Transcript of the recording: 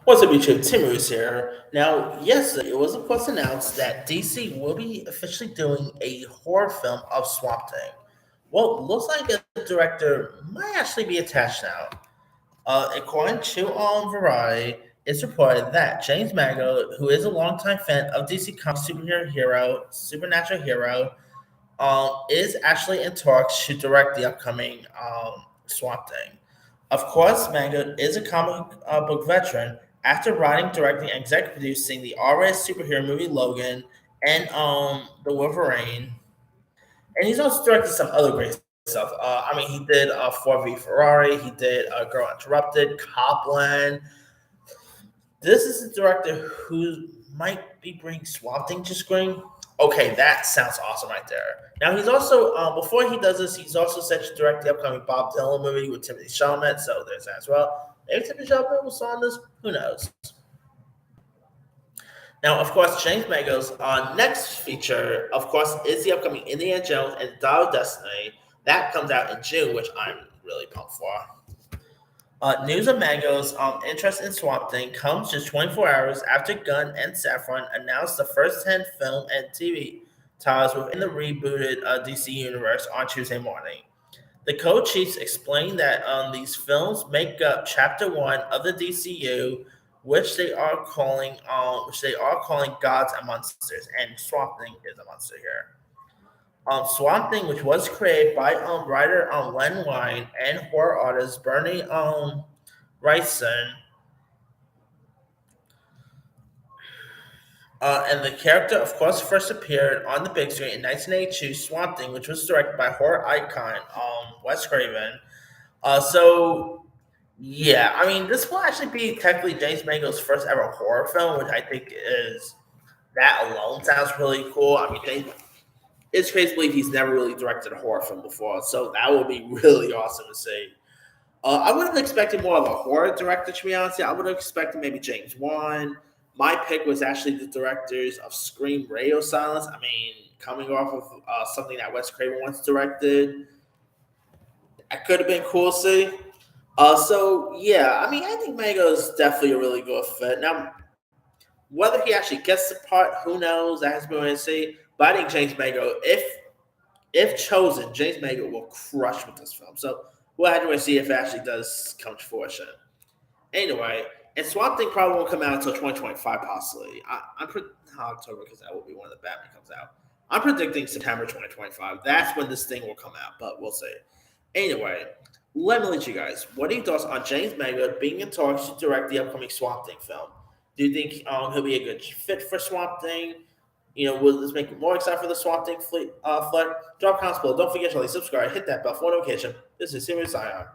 What's up, YouTube? Tim Roos here. Now, yesterday it was of course announced that DC will be officially doing a horror film of Swamp Thing. Well, looks like a director might actually be attached now. According to Variety, it's reported that James Mangold, who is a longtime fan of DC Comics supernatural hero, is actually in talks to direct the upcoming Swamp Thing. Of course, Mango is a comic book veteran after writing, directing, and executive producing the R-rated superhero movie Logan and the Wolverine. And he's also directed some other great stuff. He did 4v Ferrari, he did Girl Interrupted, Copland. This is a director who might be bringing Swamp Thing to screen. Okay, that sounds awesome right there. Now he's also before he does this, he's also set to direct the upcoming Bob Dylan movie with Timothy Chalamet. So there's that as well. Maybe Timothy Chalamet was on this. Who knows? Now, of course, James Mangold's next feature, of course, is the upcoming Indiana Jones and Dial of Destiny. That comes out in June, which I'm really pumped for. News of Mango's interest in Swamp Thing comes just 24 hours after Gunn and Safran announced the first 10 film and TV titles within the rebooted DC universe on Tuesday morning. The co-chiefs explained that these films make up Chapter 1 of the DCU, which they are calling Gods and Monsters, and Swamp Thing is a monster here. Swamp Thing, which was created by writer Len Wein and horror artist Bernie Wrightson, and the character, of course, first appeared on the big screen in 1982. Swamp Thing, which was directed by horror icon Wes Craven. Yeah, I mean, this will actually be technically James Mangold's first ever horror film, which I think is that alone sounds really cool. I mean, it's crazy to believe he's never really directed a horror film before, so that would be really awesome to see. I would have expected more of a horror director, to be honest. I would have expected maybe James Wan. My pick was actually the directors of Scream, Radio Silence. I mean, coming off of something that Wes Craven once directed, that could have been cool to see. Yeah, I mean, I think Mango is definitely a really good fit. Now, whether he actually gets the part, who knows? That has been waiting to see. But I think James Mango, if chosen, James Mango will crush with this film. So we'll have to wait and see if it actually does come to fruition. Anyway, and Swamp Thing probably won't come out until 2025, possibly. I'm not October, because that will be when the Batman comes out. I'm predicting September 2025. That's when this thing will come out, but we'll see. Anyway, let me let you guys. What are your thoughts on James Mangold being in talks to direct the upcoming Swamp Thing film? Do you think he'll be a good fit for Swamp Thing? Will this make you more excited for the Swamp Thing flick? Drop comments below. Don't forget to like, subscribe, hit that bell for notification. This is Serious Ion.